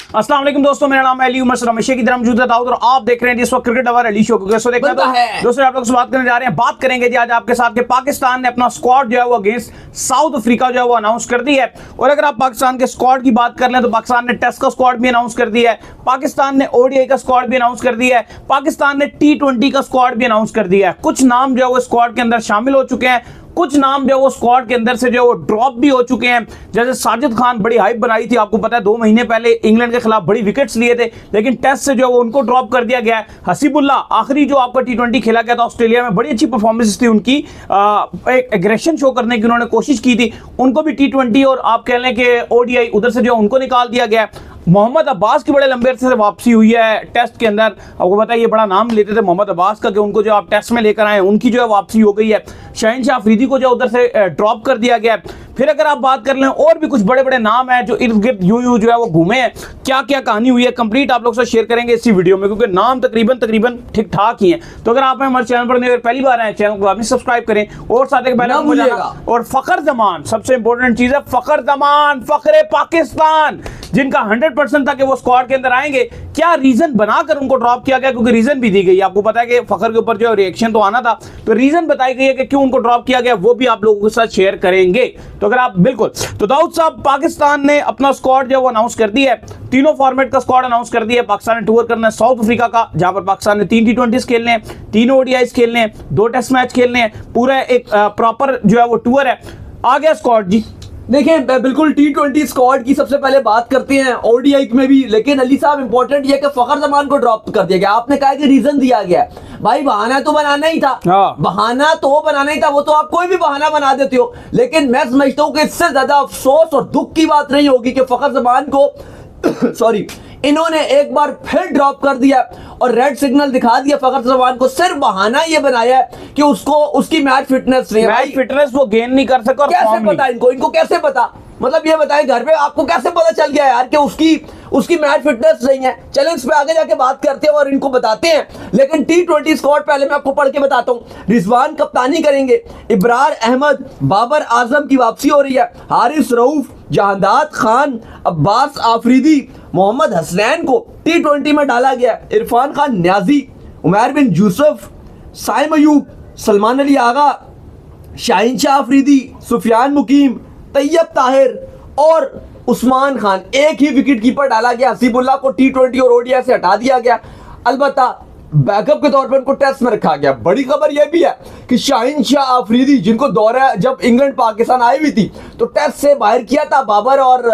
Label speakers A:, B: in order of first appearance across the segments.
A: अस्सलाम वालेकुम दोस्तों, मेरा नाम है अली उमर रमेश की तरह मौजूद है दाऊद और आप देख रहे हैं जिस वक्त क्रिकेट अवर अली शो को। कैसे देखना है दोस्तों, आप लोग से बात करने जा रहे हैं। बात करेंगे जी आज आपके साथ कि पाकिस्तान ने अपना स्क्वाड जो है वो अगेंस्ट साउथ अफ्रीका जो है वो अनाउंस कर दी है। और अगर आप पाकिस्तान के स्क्वाड की बात कर लें तो पाकिस्तान ने टेस्ट का स्क्वाड भी अनाउंस कर दिया है, पाकिस्तान ने ओडीआई का स्क्वाड भी अनाउंस कर दिया है, पाकिस्तान ने T20 का स्क्वाड भी अनाउंस कर दिया है। कुछ नाम जो है वो स्क्वाड के अंदर शामिल हो चुके हैं, कुछ नाम जो वो स्क्वाड के अंदर से जो वो ड्रॉप भी हो चुके हैं। जैसे साजिद खान बड़ी हाइप बनाई थी, आपको पता है 2 महीने पहले इंग्लैंड के खिलाफ बड़ी विकेट्स लिए थे, लेकिन टेस्ट से जो वो उनको ड्रॉप कर दिया गया है। हसीबुल्ला आखिरी जो आपका T20 खेला गया था ऑस्ट्रेलिया में, बड़ी अच्छी परफॉर्मेंस थी उनकी, एक एग्रेशन शो करने की उन्होंने कोशिश की थी, उनको भी T20 और आप कह लें कि ओडीआई उधर से जो उनको निकाल दिया गया है। मोहम्मद अब्बास की बड़े लंबे अरसे से वापसी हुई है टेस्ट के अंदर। आपको पता है ये बड़ा नाम लेते थे मोहम्मद अब्बास का कि उनको जो आप टेस्ट में लेकर आए, उनकी जो है वापसी हो गई है। शहनशाह अफरीदी को जो उधर से ड्रॉप कर दिया गया है। फिर अगर आप बात कर लें और भी कुछ बड़े बड़े नाम हैं जो इर्द गिर्द यूं जो है वो घूमे हैं, क्या क्या कहानी हुई है कंप्लीट आप लोग से शेयर करेंगे इसी वीडियो में, क्योंकि नाम तकरीबन ठीक ठाक ही हैं। तो अगर आप हमारे चैनल पर पहली बार आए, चैनल को आप सब्सक्राइब करें और साथ ही बेल आइकन बजाना। और फखर जमान सबसे इंपॉर्टेंट चीज है, फखर जमान फखरे पाकिस्तान जिनका 100% था कि वो स्क्वाड के अंदर आएंगे, क्या रीजन बनाकर उनको ड्रॉप किया गया, क्योंकि रीजन भी दी गई। आपको पता है कि फखर के ऊपर जो रिएक्शन तो आना था, तो रीजन बताई गई है कि क्यों उनको ड्रॉप किया गया, वो भी आप लोगों के साथ शेयर करेंगे। तो अगर आप बिल्कुल तो दाऊद साहब, पाकिस्तान ने अपना स्क्वाड जो है वो अनाउंस कर दिया है, तीनों फॉर्मेट का स्क्वाड अनाउंस कर दिया है। पाकिस्तान ने टूर करना है साउथ अफ्रीका का, जहां पर पाकिस्तान ने 3 T20 खेलने हैं, 3 ओडीआईस खेलने हैं, 2 टेस्ट मैच खेलने हैं, पूरा एक प्रॉपर जो है वो टूर है। आ गया स्क्वाड जी,
B: देखिए बिल्कुल T20 स्क्वाड की सबसे पहले बात करते हैं ओडीआई में भी, लेकिन अली साहब इंपॉर्टेंट ये कि फखर जमान को ड्रॉप कर दिया गया। आपने कहा कि रीजन दिया गया है, भाई बहाना तो बनाना ही था, बहाना तो बनाना ही था, वो तो आप कोई भी बहाना बना देते हो। लेकिन मैं समझता हूं कि इससे ज्यादा अफसोस और दुख की बात नहीं होगी कि फखर जमान को सॉरी इन्होंने एक बार फिर ड्रॉप कर दिया और रेड सिग्नल दिखा दिया फखर जमान को। सिर्फ बहाना ये बनाया है कि उसको उसकी मैच फिटनेस नहीं है,
A: मैच फिटनेस वो गेन नहीं कर सका।
B: कैसे पता इनको कैसे पता, मतलब ये बताएं घर पे आपको कैसे पता चल गया यार कि उसकी मैच फिटनेस नहीं है। चलें इस पे आगे जाके बात करते हैं और इनको बताते हैं। लेकिन T20 स्क्वाड पहले मैं आपको पढ़ के बताता हूं। रिजवान कप्तानी करेंगे, इब्रार अहमद, बाबर आजम की वापसी हो रही है, हारिस रऊफ, जहांदाद खान, अब्बास आफरीदी, मोहम्मद हसनैन को T20 में डाला गया, इरफान खान न्याजी, उमर बिन यूसुफ, साइम अयूब, सलमान अली आगा, शाहिनशाह अफरीदी, सुफियान मुकीम, तैयब ताहिर और उस्मान खान। एक ही विकेट कीपर डाला गया, हसीबुल्ला को T20 और ओडीआई से हटा दिया गया, अलबत्ता बैकअप के तौर पर उनको टेस्ट में रखा गया। बड़ी खबर यह भी है कि शाहिनशाह अफरीदी जिनको दौरा जब इंग्लैंड पाकिस्तान आई हुई थी तो टेस्ट से बाहर किया था बाबर और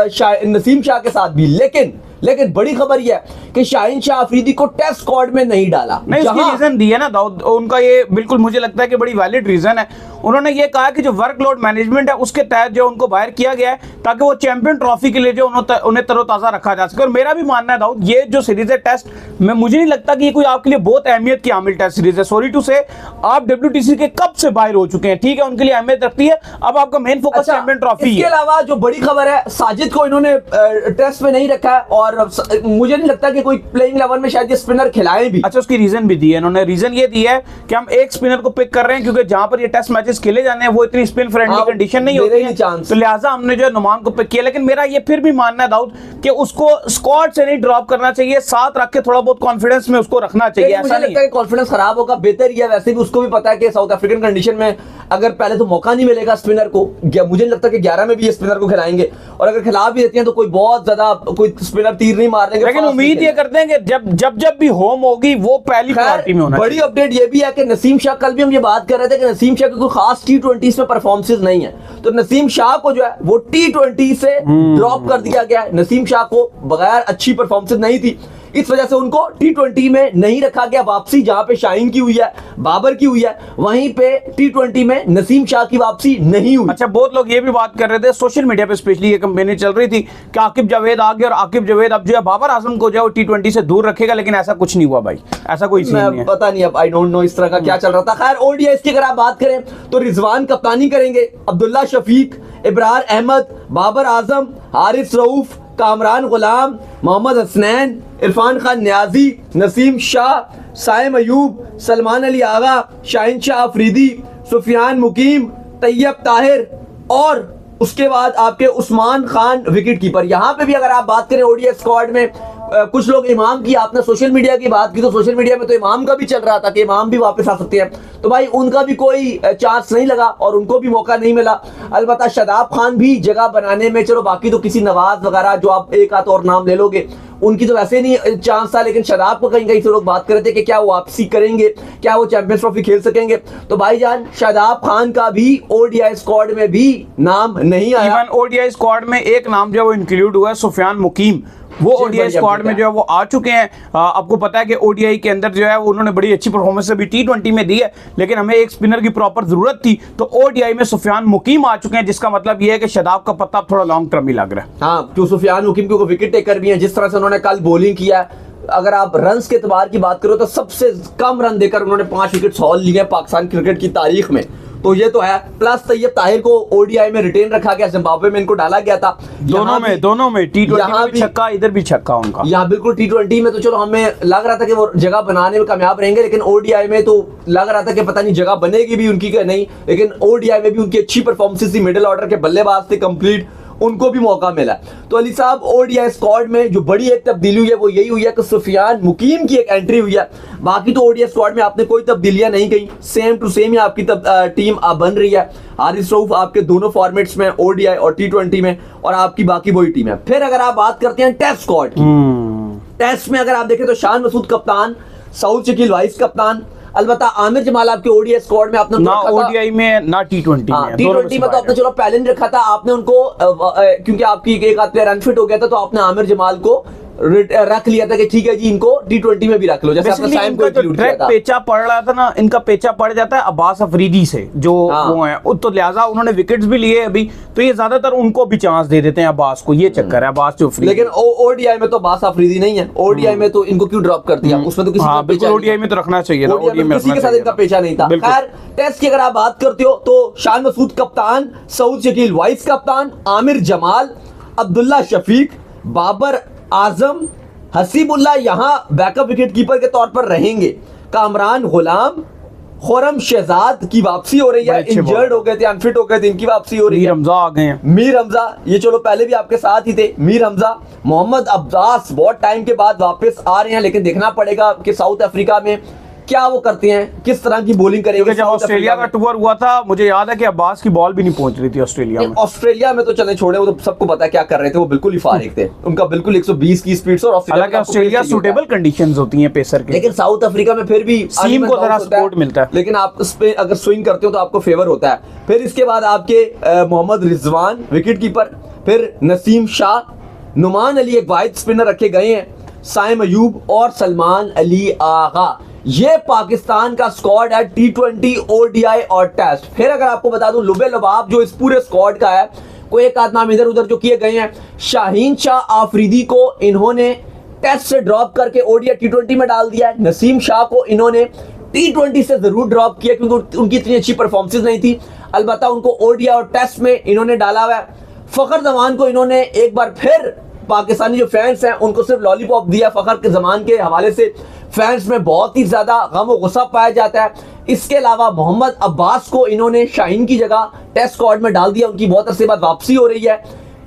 B: नसीम शाह के साथ भी, लेकिन बड़ी खबर यह है कि शाहिनशाह अफरीदी को टेस्ट स्क्वाड में नहीं डाला।
A: नहीं, उसकी रीजन दी है ना दाऊद, उनका ये बिल्कुल मुझे लगता है कि बड़ी वैलिड रीजन है। उन्होंने ये कहा कि जो वर्कलोड मैनेजमेंट है उसके तहत जो उनको बाहर किया गया है ताकि वो चैंपियन ट्रॉफी के लिए जो उन्हें तरोताजा रखा जा सके। और मेरा भी मानना है दाऊद, ये जो सीरीज है टेस्ट में, मुझे नहीं लगता कि ये कोई आपके लिए बहुत अहमियत की हामिल टेस्ट सीरीज है। सॉरी टू से, आप WTC के कब से बाहर हो चुके हैं, ठीक है, उनके लिए अहमियत रखती है। अब आपका मेन फोकस चैंपियन ट्रॉफी है।
B: इसके अलावा जो बड़ी खबर है, साजिद को इन्होंने टेस्ट में नहीं रखा है और मुझे नहीं लगता कि कोई प्लेइंग 11 में शायद ये स्पिनर खिलाए भी।
A: अच्छा, उसकी रीजन भी दी है इन्होंने। रीजन ये दी है कि हम एक स्पिनर को पिक कर रहे हैं क्योंकि जहां पर ये टेस्ट मैचेस खेले जाने हैं वो इतनी स्पिन फ्रेंडली कंडीशन नहीं होती है, तो लिहाजा हमने जो नुमान को पिक किया। लेकिन मेरा ये फिर भी मानना है दाऊद कि उसको स्क्वाड से नहीं ड्रॉप करना चाहिए, साथ रख के थोड़ा बहुत कॉन्फिडेंस में उसको रखना चाहिए। ऐसा नहीं है
B: कॉन्फिडेंस खराब होगा, बेहतर ही है। वैसे भी उसको भी पता है कि साउथ अफ्रीकन कंडीशन में अगर पहले तो मौका नहीं मिलेगा स्पिनर को, मुझे नहीं लगता कि 11 में भी ये स्पिनर को खिलाएंगे, और अगर खिला भी देते हैं तो कोई बहुत ज्यादा कोई स्पिनर तीर नहीं मारेंगे।
A: लेकिन उम्मीद ये करते हैं कि जब भी होम होगी वो पहली पार्टी में होना।
B: बड़ी अपडेट ये भी है कि नसीम शाह, कल भी हम ये बात कर रहे थे कि नसीम शाह की कोई खास T20 में परफॉर्मेंस नहीं है, तो नसीम शाह को जो है वो T20 से ड्रॉप कर दिया गया है। नसीम शाह को बगैर अच्छी परफॉर्मेंस नहीं थी, इस वजह से उनको T20 में नहीं रखा गया। वापसी जहां पे शाहीन की हुई है, बाबर की हुई है, वहीं पे T20 में नसीम शाह की वापसी नहीं हुई।
A: अच्छा, बहुत लोग ये भी बात कर रहे थे सोशल मीडिया पे, स्पेशली ये कंपेनी चल रही थी कि आकिब जावेद आ गया और आकिब जावेद अब जो है बाबर आजम को जो है T20 से दूर रखेगा, लेकिन ऐसा कुछ नहीं हुआ भाई, ऐसा कोई सीन नहीं है।
B: पता नहीं, अब आई डोंट नो इस तरह का क्या चल रहा था। खैर ओडीआई की अगर आप बात करें तो रिजवान कप्तानी करेंगे, अब्दुल्ला शफीक, इब्रार अहमद, बाबर आजम, हारिस रऊफ, कामरान गुलाम, मोहम्मद हसनैन, इरफान खान न्याजी, नसीम शाह, साइम अयूब, सलमान अली आगा, शाहिनशाह अफरीदी, सुफियान मुकीम, तैयब ताहिर और उसके बाद आपके उस्मान खान विकेट कीपर। यहां पे भी अगर आप बात करें ओडीआई स्क्वाड में कुछ लोग इमाम की, आपने सोशल मीडिया की बात की तो सोशल मीडिया में तो इमाम का भी चल रहा था कि इमाम भी वापस आ सकते हैं, तो भाई उनका भी कोई चांस नहीं लगा और उनको भी मौका नहीं मिला। अलबत्ता शादाब खान भी जगह बनाने में, चलो बाकी तो किसी नवाज वगैरह जो आप एक आध और नाम ले लोगे उनकी तो वैसे नहीं चांस था, लेकिन शादाब को कहीं कहीं से लोग बात कर रहे थे कि क्या वो वापसी करेंगे, क्या वो चैंपियंस ट्रॉफी खेल सकेंगे। तो भाईजान शादाब खान का भी ओडीआई स्क्वाड में भी नाम नहीं आया।
A: इवन ओडीआई स्क्वाड में एक नाम जो है वो इंक्लूड हुआ है, सुफियान मुकीम, वो ओडीआई स्क्वाड में जो है वो आ चुके हैं। आपको पता है कि ओडीआई के अंदर जो है वो उन्होंने बड़ी अच्छी परफॉर्मेंस अभी टी20 में दी है, लेकिन हमें एक स्पिनर की प्रॉपर जरूरत थी, तो ओडीआई में सुफियान मुकीम आ चुके हैं, जिसका मतलब ये है कि शादाब का पत्ता थोड़ा लॉन्ग टर्म ही लग रहा है।
B: हाँ, क्यों सुफियान मुकीम को विकेट टेकर भी है, जिस तरह से उन्होंने कल बॉलिंग किया। अगर आप रन्स के एतबार की बात करो तो सबसे कम रन देकर उन्होंने 5 विकेट हॉल लिए पाकिस्तान क्रिकेट की तारीख में, तो ये तो है। प्लस तैयब ताहिर को ओडीआई में रिटेन रखा गया, जिम्बाब्वे में इनको डाला गया था।
A: दोनों में टी20 में भी छक्का, इधर भी छक्का उनका।
B: यहाँ बिल्कुल टी20 में तो चलो हमें लग रहा था कि वो जगह बनाने में कामयाब रहेंगे, लेकिन ओडीआई में तो लग रहा था कि पता नहीं जगह बनेगी भी उनकी कि नहीं, लेकिन ओडीआई में भी उनकी अच्छी परफॉर्मेंस थी, मिडिल ऑर्डर के बल्लेबाज थे कंप्लीट, उनको भी मौका मिला। तो अली साहब ओडीआई स्क्वाड में जो बड़ी एक तब्दीली हुई है वो यही हुई है कि सुफियान मुकीम की एक एंट्री हुई है। बाकी तो ओडीआई स्क्वाड में आपने कोई तब्दीलियां नहीं की, सेम टू सेम ही आपकी टीम बन रही है। हारिस रऊफ आपके दोनों फॉर्मेट्स में, ओडीआई और टी20 में, और आपकी बाकी वही टीम है। फिर अगर आप बात करते हैं टेस्ट स्क्वाड की, टेस्ट में अगर आप देखें तो शान मसूद कप्तान, सऊद शकील वाइस कप्तान, अलबत्ता आमिर जमाल आपके ओडीआई स्क्वाड में आपने
A: ना ओडीआई में ना टी20 में।
B: टी20 में तो आपने चलो पहले नहीं रखा था, आपने उनको क्योंकि आपकी एक आध प्लेयर अनफिट हो गया था, तो आपने आमिर जमाल को रख लिया था कि ठीक है जी इनको टी20 में भी रख लो, जैसे आपने साइम को इंक्लूड किया था।
A: पेचा पड़ रहा था ना, इनका पेचा पड़ जाता है अब्बास अफरीदी से जो वो है, तो लिहाजा उन्होंने विकेट्स भी लिए अभी, तो ये ज्यादातर उनको भी चांस दे देते हैं अब्बास को, ये चक्कर है अब्बास जो अफरीदी।
B: लेकिन ओडीआई में तो अब्बास अफरीदी नहीं है, ओडीआई में तो इनको क्यों ड्रॉप कर दिया, उसमें तो किसी का पेचा,
A: ओडीआई में तो रखना चाहिए था,
B: ओडीआई में किसी के साथ इनका पेचा नहीं था। खैर टेस्ट की अगर आप बात करते हो तो शान मसूद कप्तान, सऊद शकील वाइस कप्तान, आमिर जमाल, अब्दुल्ला शफीक, बाबर आजम, हसीबुल्लाह यहां बैकअप विकेट कीपर के तौर पर रहेंगे। कामरान गुलाम, खुरम शहजाद की वापसी हो रही है, इंजर्ड हो गए थे, अनफिट हो गए थे, इनकी वापसी हो रही है।
A: मीर हमजा आ गए हैं,
B: मीर हमजा ये चलो पहले भी आपके साथ ही थे, मीर हमजा, मोहम्मद अब्बास बहुत टाइम के बाद वापस आ रहे हैं, लेकिन देखना पड़ेगा कि साउथ अफ्रीका में क्या वो करते हैं, किस तरह की बॉलिंग करेंगे।
A: जब ऑस्ट्रेलिया का टूर हुआ था मुझे याद है कि अब्बास की बॉल भी नहीं पहुंच रही थी ऑस्ट्रेलिया में।
B: ऑस्ट्रेलिया में तो चले छोड़े, वो तो सबको पता है क्या कर रहे थे, वो बिल्कुल ही फारिग थे, उनका बिल्कुल 120 की स्पीड से। और
A: ऑस्ट्रेलिया सूटेबल कंडीशंस होती हैं पेसर के,
B: लेकिन साउथ अफ्रीका में फिर भी
A: सीम को जरा सपोर्ट मिलता है,
B: लेकिन आप उस पे अगर स्विंग करते हो तो आपको फेवर होता है। फिर इसके बाद आपके मोहम्मद रिजवान विकेट कीपर, फिर नसीम शाह, नुमान अली एक वाइड स्पिनर रखे गए हैं, साइम अयूब और सलमान अली आगा। ये पाकिस्तान का स्क्वाड है टी20, ओडीआई और टेस्ट। फिर अगर आपको बता दूं लुबे लबाब जो इस पूरे स्क्वाड का है, कोई एक आध नाम इधर उधर जो किए गए हैं, शाहीन शाह आफरीदी को इन्होंने टेस्ट से ड्रॉप करके ओडीआई टी20 में डाल दिया है। नसीम शाह को इन्होंने टी20 से जरूर ड्रॉप किया क्योंकि उनकी इतनी अच्छी परफॉर्मेंस नहीं थी, अलबत्ता उनको ओडीआई और टेस्ट में इन्होंने डाला हुआ है। फखर जमान को इन्होंने एक बार फिर, पाकिस्तानी जो फैंस हैं उनको सिर्फ लॉलीपॉप दिया, फखर के जमान के हवाले से फैंस में बहुत ही ज्यादा गम और गुस्सा पाया जाता है। इसके अलावा मोहम्मद अब्बास को इन्होंने शाहीन की जगह टेस्ट स्क्वाड में डाल दिया, उनकी बहुत अरसे बाद वापसी हो रही है।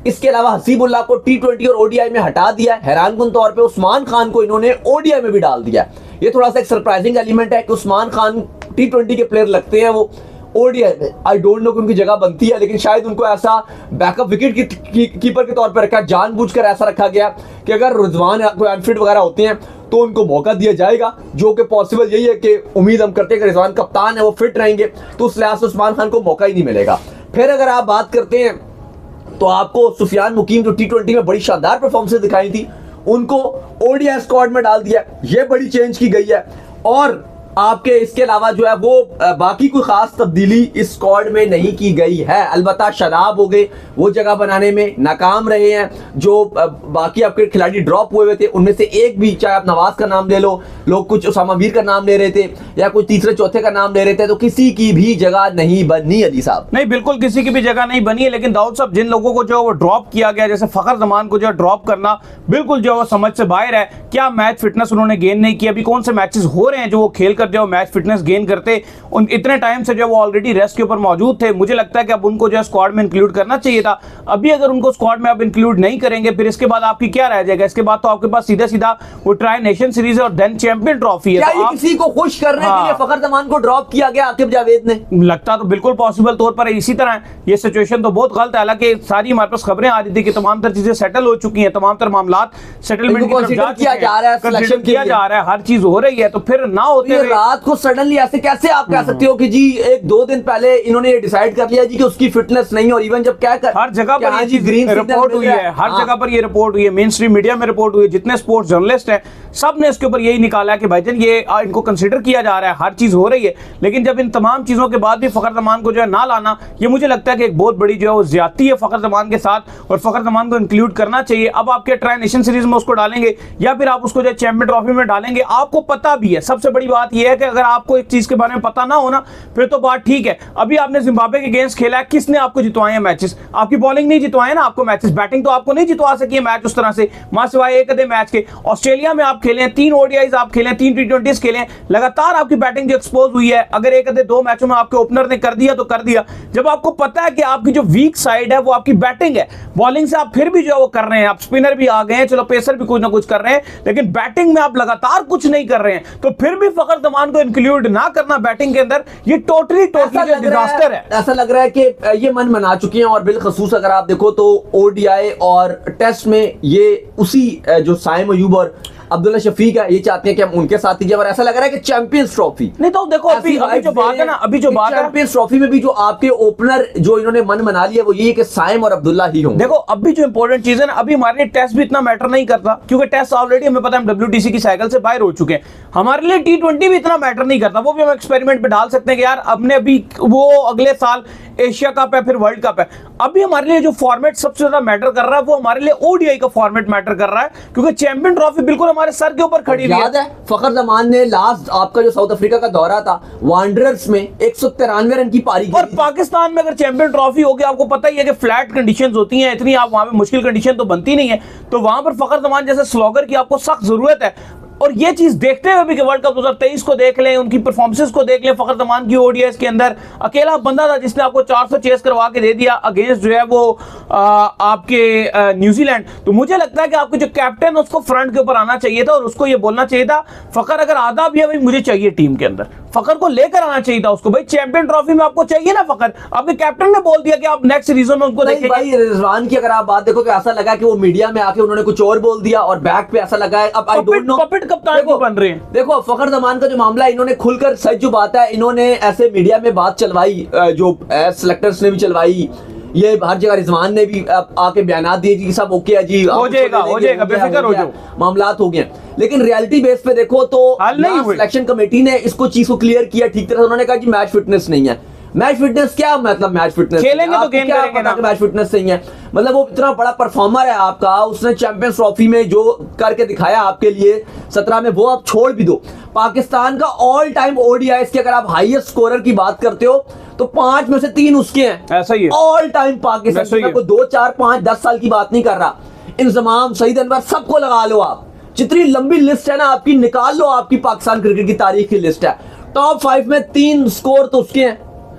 B: इसके अलावा हसीबुल्लाह को टी20 और ओडीआई में हटा दिया। हैरानकुन तौर पे उस्मान खान को इन्होंने ओडीआई में भी डाल दिया। ये थोड़ा सा एक सरप्राइजिंग एलिमेंट है कि उस्मान खान टी20 के प्लेयर लगते हैं, वो ओडीआई में आई डोंट नो कि उनकी जगह बनती है, लेकिन शायद उनको ऐसा बैकअप विकेट कीपर के तौर पर रखा, जानबूझकर ऐसा रखा गया कि अगर रिजवान कोई अनफिट वगैरह होते हैं तो उनको मौका दिया जाएगा, जो कि पॉसिबल यही है कि उम्मीद हम करते हैं कि रिजवान कप्तान है वो फिट रहेंगे, तो उस लिहाज से उस्मान खान को मौका ही नहीं मिलेगा। फिर अगर आप बात करते हैं तो आपको सुफियान मुकीम जो टी20 में बड़ी शानदार परफॉर्मेंस दिखाई थी, उनको ओडीआई स्क्वाड में डाल दिया, ये बड़ी चेंज की गई है। और आपके इसके अलावा जो है वो बाकी कोई खास तब्दीली इस स्क्वाड में नहीं की गई है। अलबत्ता शादाब हो गए, वो जगह बनाने में नाकाम रहे हैं। जो बाकी आपके खिलाड़ी ड्रॉप हुए थे उनमें से एक भी, चाहे आप नवाज का नाम ले लो, लोग कुछ उसामा मीर का नाम ले रहे थे या कुछ तीसरे चौथे का नाम ले रहे थे, तो किसी की भी जगह नहीं बनी। अली साहब
A: नहीं, बिल्कुल किसी की भी जगह नहीं बनी है, लेकिन दाऊद साहब जिन लोगों को जो वो ड्रॉप किया गया, जैसे फखर जमान को जो ड्रॉप करना बिल्कुल जो समझ से बाहर है। क्या मैच फिटनेस उन्होंने गेन नहीं किया, अभी कौन से मैचेस हो रहे हैं जो वो खेल कर जो मैच फिटनेस गेन करते, उन इतने टाइम से जो वो ऑलरेडी रेस्ट के ऊपर मौजूद थे, मुझे लगता है कि अब उनको जो है स्क्वाड में इंक्लूड करना चाहिए था। अभी अगर उनको स्क्वाड में आप इंक्लूड नहीं करेंगे, फिर इसके बाद आपकी क्या रह जाएगा? इसके बाद तो आपके पास सीधा सीधा वो ट्राई नेशन सीरीज है और देन चैंपियन ट्रॉफी है।
B: क्या किसी को खुश करने के लिए फखर जमान को ड्रॉप किया गया आकिब जावेद ने?
A: लगता तो बिल्कुल पॉसिबल तौर पर है। इसी तरह ये सिचुएशन तो बहुत गलत है। हालांकि सारी हमारे पास खबरें आ रही थी कि तमाम तर चीजें सेटल हो चुकी हैं, तमाम तर मामलात सेटलमेंट की तरफ जा
B: किया जा रहा है, सिलेक्शन
A: किया जा रहा है, हर चीज हो रही है, तो फिर ना होते हुए
B: रात को सडनली ऐसे कैसे आप कह सकते हो कि जी 1-2 दिन पहले इन्होंने ये डिसाइड कर लिया जी कि उसकी फिटनेस नहीं, और इवन जब क्या कर
A: हर जगह पर ये ग्रीन रिपोर्ट हुई है, हर जगह पर ये रिपोर्ट हुई है, मेन स्ट्रीम मीडिया में रिपोर्ट हुई है, जितने स्पोर्ट्स जर्नलिस्ट हैं सब ने इसके ऊपर यही निकाला है कि भाईजान ये इनको कंसीडर किया जा रहा है, हर चीज हो रही है। लेकिन जब इन तमाम चीजों के बाद भी फखर जमान को जो है ना लाना, ये मुझे लगता है कि एक बहुत बड़ी जो है वो ज्यादती है फखर जमान के साथ, और फखर जमान को इंक्लूड करना चाहिए। अब आपके ट्राई नेशन सीरीज में उसको डालेंगे या फिर आप उसको जो चैंपियन ट्रॉफी में डालेंगे, आपको पता भी है। सबसे बड़ी बात यह है कि अगर आपको एक चीज के बारे में पता ना हो ना, फिर तो बात ठीक है। अभी आपने जिम्बाब्वे के अगेंस्ट खेला है, किसने आपको जितवाए हैं मैचेस? आपकी बॉलिंग नहीं जितवाए ना आपको मैचेस, बैटिंग तो आपको नहीं जितवा सकी है मैच उस तरह से, मां सिवाय एक आधे मैच के। ऑस्ट्रेलिया में आप खेले हैं, 3 ओडीआईज आप खेले, 3 टी20 खेले, लगातार आपकी बैटिंग जो एक्सपोज हुई है। अगर एक आधे 2 मैचों में आपके ओपनर ने कर दिया तो कर दिया। जब आपको पता है कि आपकी जो वीक साइड है वो आपकी बैटिंग है, बॉलिंग से आप फिर भी जो है वो कर रहे हैं, आप स्पिनर भी आ गए हैं, चलो पेसर भी कुछ ना कुछ कर रहे हैं, लेकिन बैटिंग में आप लगातार कुछ नहीं कर रहे हैं, तो फिर भी फखर जमान को इंक्लूड ना करना बैटिंग के अंदर, ये टोटली डिजास्टर है।
B: ऐसा लग रहा है कि ये मन मना चुके हैं, और बिलखसूस अगर आप देखो तो ओडीआई और टेस्ट में ये उसी जो साइम अयूब और अब्दुल्ला शफीक है, ये चाहते हैं कि हम उनके साथ ही, और ऐसा लग रहा है कि चैंपियंस ट्रॉफी
A: नहीं, तो देखो अभी जो बात है ना, अभी जो बात है
B: चैंपियंस ट्रॉफी में भी जो आपके ओपनर जो इन्होंने मन मना लिया वो ये कि साइम और अब्दुल्ला ही होंगे।
A: देखो अभी जो इंपॉर्टेंट चीज है ना, अभी हमारे लिए टेस्ट भी इतना मैटर नहीं करता, क्योंकि टेस्ट ऑलरेडी हमें पता है हम WTC की साइकिल से बाहर हो चुके हैं। हमारे लिए T20 भी इतना मैटर नहीं करता, वो भी हम एक्सपेरिमेंट पे डाल सकते हैं कि यार हमने अभी वो अगले साल एशिया कप है, फिर वर्ल्ड कप है। अभी हमारे लिए जो फॉर्मेट सबसे ज्यादा मैटर कर रहा है वो हमारे लिए ओडीआई का फॉर्मेट मैटर कर रहा है, क्योंकि चैंपियन ट्रॉफी बिल्कुल हमारे सर के ऊपर खड़ी
B: याद है फखर जमान ने लास्ट आपका जो साउथ अफ्रीका का दौरा था, वांडरर्स में 193 रन की पारी,
A: और पाकिस्तान में अगर चैंपियन ट्रॉफी होगी, आपको पता ही है कि फ्लैट कंडीशंस होती हैं, इतनी आप वहां पे मुश्किल कंडीशन तो बनती नहीं है, तो वहां पर फखर जमान जैसे स्लॉगर की आपको सख्त जरूरत है। और ये चीज देखते हुए भी कि वर्ल्ड कप 2023 को देख लें, उनकी परफॉर्मेंसेस को देख लें, फखर जमान की ओडीआईस के अंदर अकेला बंदा था जिसने आपको 400 चेस करवा के दे दिया अगेंस्ट जो है वो आपके न्यूजीलैंड। तो मुझे लगता है कि आपको जो कैप्टन उसको फ्रंट के ऊपर आना चाहिए था और उसको ये बोलना चाहिए था, फखर अगर आधा भी है भाई मुझे चाहिए टीम के अंदर, फखर को लेकर आना चाहिए था उसको। भाई चैंपियन ट्रॉफी में आपको चाहिए ना फखर, आपके कैप्टन ने बोल दिया कि आप नेक्स्ट सीरीजन में उनको देखेंगे।
B: भाई रिजवान की अगर आप बात देखो तो ऐसा लगा कि वो मीडिया में आके उन्होंने कुछ और बोल दिया और बैक पे ऐसा लगा है। अब आई डोंट नो
A: पपेट कप्तान क्यों बन रहे हैं।
B: देखो फखर जमान का जो मामला है, इन्होंने खुलकर सच जो बात है, इन्होंने ऐसे मीडिया में बात चलवाई, जो सिलेक्टर्स ने भी चलवाई, ये हर जगह रिजवान ने भी आके बयान दिए जी सब ओके है जी,
A: हो जाएगा बेफिक्र हो जाओ,
B: मामलात हो गए। लेकिन रियलिटी बेस पे देखो तो सिलेक्शन कमेटी ने इसको चीज को क्लियर किया ठीक तरह से। उन्होंने कहा कि मैच फिटनेस नहीं है। मैच फिटनेस क्या मतलब? मैच फिटनेस
A: खेलेंगे तो गेम करेंगे ना।
B: मैच फिटनेस नहीं है मतलब वो इतना बड़ा परफॉर्मर है आपका, उसने चैंपियंस ट्रॉफी में जो करके दिखाया आपके लिए 17 में, वो आप छोड़ भी दो। पाकिस्तान का ऑल टाइम ओडीआईएस की अगर आप हाईएस्ट स्कोरर की बात करते हो तो 5 में से 3 उसके हैं,
A: ऐसा ही है
B: ऑल टाइम पाकिस्तान को। 2, 4, 5, 10 साल की बात नहीं कर रहा। इंजमाम, सईद अनवर, सबको लगा लो आप, जितनी लंबी लिस्ट है ना आपकी, निकाल लो, आपकी पाकिस्तान क्रिकेट की तारीख की लिस्ट है। टॉप 5 में 3 स्कोर तो उसके हैं,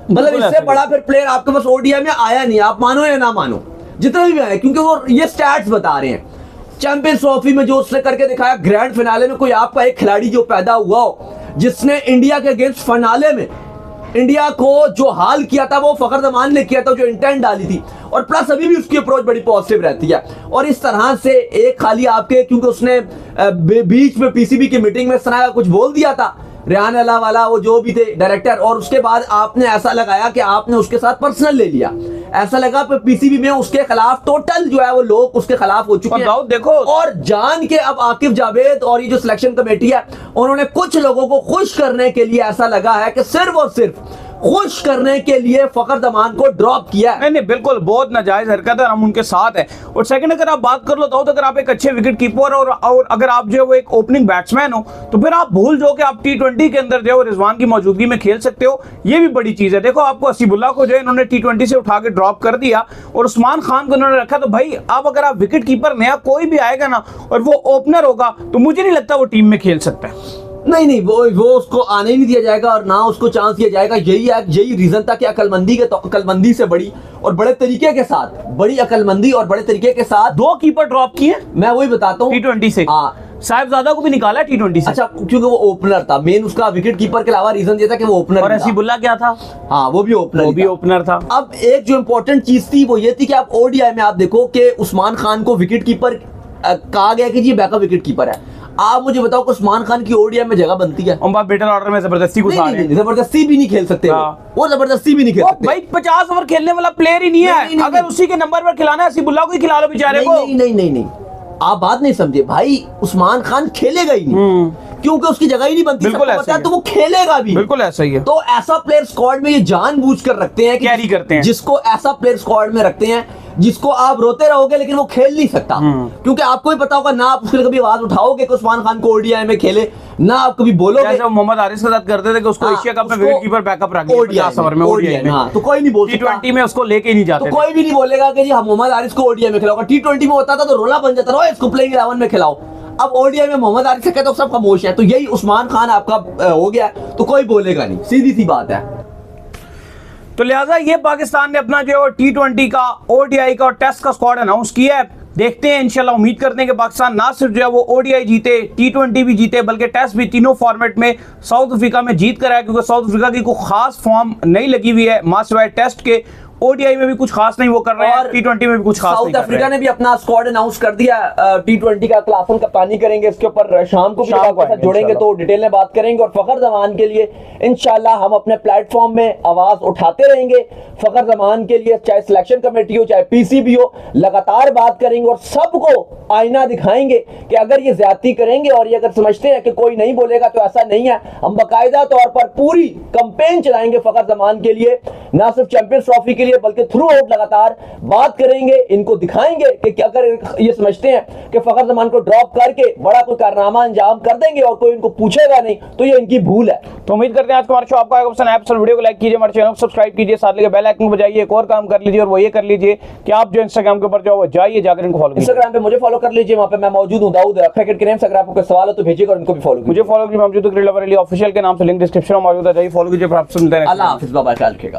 B: मतलब इससे बड़ा फिर प्लेयर आपके पास ओडीआई में आया नहीं, आप मानो या ना मानो, जितने भी आए, क्योंकि वो ये स्टैट्स बता रहे हैं। चैंपियंस ट्रॉफी में जो उसने करके दिखाया, ग्रैंड फिनाले में कोई आपका एक खिलाड़ी जो पैदा हुआ हो जिसने इंडिया के अगेंस्ट फिनाले में इंडिया को जो हाल किया था वो फखर जमान ने किया था, जो इंटेंट डाली थी, और प्लस अभी भी उसकी अप्रोच बड़ी पॉजिटिव रहती है। और इस तरह से एक खाली आपके, क्योंकि उसने बीच में पीसीबी की मीटिंग में सनाया कुछ बोल दिया था, रेहान अल्लाह वाला वो जो भी थे डायरेक्टर, और उसके बाद आपने ऐसा लगाया कि आपने उसके साथ पर्सनल ले लिया। ऐसा लगा पीसीबी में उसके खिलाफ टोटल जो है वो लोग उसके खिलाफ हो चुके हैं।
A: देखो
B: और जान के अब आकिब जावेद और ये जो सिलेक्शन कमेटी है, उन्होंने कुछ लोगों को खुश करने के लिए, ऐसा लगा है कि सिर्फ और सिर्फ खुश करने के लिए फखर जमान को ड्रॉप किया।
A: नहीं बिल्कुल बहुत नाजायज हरकत है, हम उनके साथ हैं। और सेकंड अगर आप बात कर लो तो अगर आप एक अच्छे विकेट कीपर और अगर आप जो है वो एक ओपनिंग बैट्समैन हो, तो फिर आप भूल जाओ कि आप T20 के अंदर जो है रिजवान की मौजूदगी में खेल सकते हो। ये भी बड़ी चीज है। देखो आपको हसीबुल्लाह को जो है इन्होंने T20 से उठा के ड्रॉप कर दिया और उस्मान खान को इन्होंने रखा। तो भाई अब अगर आप विकेट कीपर नया कोई भी आएगा ना और वो ओपनर होगा, तो मुझे नहीं लगता वो टीम में खेल सकता है।
B: नहीं नहीं, वो उसको आने ही नहीं दिया जाएगा और ना उसको चांस दिया जाएगा। यही रीजन था कि अकलमंदी से बड़ी और बड़े तरीके के साथ, बड़ी अकलमंदी और बड़े तरीके के साथ
A: 2 कीपर ड्रॉप किए
B: मैं वही बताता हूँ
A: T20 से।
B: हाँ,
A: साहिबजादा को भी निकाला T20 से।
B: अच्छा, क्योंकि वो ओपनर था मेन, उसका विकेट कीपर के अलावा रीजन ये था कि वो ओपनर
A: और
B: था।
A: हसीबुल्ला क्या था?
B: हाँ, वो भी ओपनर
A: था।
B: अब एक जो इंपॉर्टेंट चीज थी वो ये थी कि आप ओडीआई में आप देखो कि उस्मान खान को विकेट कीपर कहा गया कि जी बैकअप विकेट कीपर है। आप मुझे बताओ कि उस्मान खान की ओडीआई में जगह बनती है?
A: बैटल ऑर्डर में जबरदस्ती घुसा रहे हैं।
B: जबरदस्ती भी नहीं खेल सकते वो जबरदस्ती भी नहीं खेल सकते
A: भाई। 50 ओवर खेलने वाला प्लेयर ही नहीं है। अगर उसी के नंबर पर खिलाना है, हसीबुल्ला को ही खिला लो बेचारे को।
B: नहीं, आप बात नहीं समझे भाई। उस्मान खान खेलेगा ही नहीं क्योंकि उसकी जगह ही नहीं बनती।
A: बिल्कुल ऐसा
B: है, तो वो खेलेगा भी।
A: बिल्कुल ऐसा ही है।
B: तो ऐसा प्लेयर स्क्वाड में ये जानबूझ कर रखते हैं,
A: कैरी करते हैं,
B: जिसको ऐसा प्लेयर स्क्वाड में रखते हैं जिसको आप रोते रहोगे लेकिन वो खेल नहीं सकता। क्योंकि आपको ही पता होगा ना, आप उसके लिए कभी आवाज उठाओगे कि उस्मान खान को ओडीआई में खेले, ना आप कभी बोलोगे।
A: जैसे मोहम्मद हारिस के साथ करते थे कि उसको एशिया कप में विकेट कीपर बैकअप रख दिया 50 ओवर में ओडीआई में।
B: तो कोई नहीं बोल सकता।
A: T20 में उसको लेके ही नहीं जाते।
B: तो कोई भी नहीं बोलेगा कि जी हम मोहम्मद हारिस को ओडीआई में खिलाओगे। T20 में होता था तो रोला बन जाता था, इसको प्लेइंग 11 में खिलाओ। अब ओडीआई में मोहम्मद हारिस से कहते तो सब खामोश है। तो यही उस्मान खान आपका हो गया, तो कोई बोलेगा नहीं, सीधी सी बात है।
A: तो लिहाजा ये पाकिस्तान ने अपना जो T20 का, ओडीआई का और टेस्ट का स्क्वाड अनाउंस किया है। देखते हैं, इंशाल्लाह उम्मीद करते हैं कि पाकिस्तान ना सिर्फ जो है वो ओडीआई जीते, T20 भी जीते, बल्कि टेस्ट भी, तीनों फॉर्मेट में साउथ अफ्रीका में जीत कर आए। क्योंकि साउथ अफ्रीका की कोई खास फॉर्म नहीं लगी हुई है, मां सिवाय टेस्ट के। ओडीआई में भी कुछ खास नहीं वो कर रहे हैं, T20 में भी कुछ खास नहीं कर रहे हैं।
B: साउथ अफ्रीका ने भी अपना स्क्वाड अनाउंस कर दिया। T20 का क्लासन कप्तानी करेंगे, इसके ऊपर शाम को जोड़ेंगे तो डिटेल में बात करेंगे। और फखर जमान के लिए इंशाल्लाह हम अपने प्लेटफॉर्म में आवाज उठाते रहेंगे। फखर जमान के लिए चाहे सिलेक्शन कमेटी हो, चाहे पीसीबी हो, लगातार बात करेंगे और सबको आईना दिखाएंगे कि अगर ये ज्यादती करेंगे और ये अगर समझते हैं कि कोई नहीं बोलेगा तो ऐसा नहीं है। हम बाकायदा तौर पर पूरी कैंपेन चलाएंगे फखर जमान के लिए, ना सिर्फ चैंपियंस ट्रॉफी के लिए बल्कि थ्रू आउट लगातार बात करेंगे, इनको दिखाएंगे कि अगर ये समझते हैं कि फखर जमान को ड्रॉप करके बड़ा कोई कारनामा अंजाम कर देंगे और कोई इनको पूछेगा नहीं, तो ये इनकी भूल है।
A: तो उम्मीद करते हैं आज का हमारा शो आपको आएगा पसंद। आप वीडियो को लाइक कीजिए, हमारे चैनल को सब्सक्राइब कीजिए, साथ लेके बेल आइकन को बजाइए। एक और काम कर लीजिए और वो ये कर लीजिए कि आप जो इंस्टाग्राम के ऊपर जो जाइए, जाकर इनको फॉलो कीजिए।
B: इंस्टाग्राम पे मुझे फॉलो कर लीजिए, वहां पे मैं मौजूद हूं, दाऊद क्रिकेट के नेम से। अगर आपको कोई सवाल हो तो भेजिएगा और इनको भी फॉलो कीजिए।
A: मुझे फॉलो कीजिए, मौजूद क्रिकेट लवर अली ऑफिशियल के नाम से, लिंक डिस्क्रिप्शन में मौजूद है, जाइए फॉलो कीजिए। फिर आपसे मिलते हैं।
B: अल्लाह हाफिज़, बाय बाय, ख्याल रखिएगा।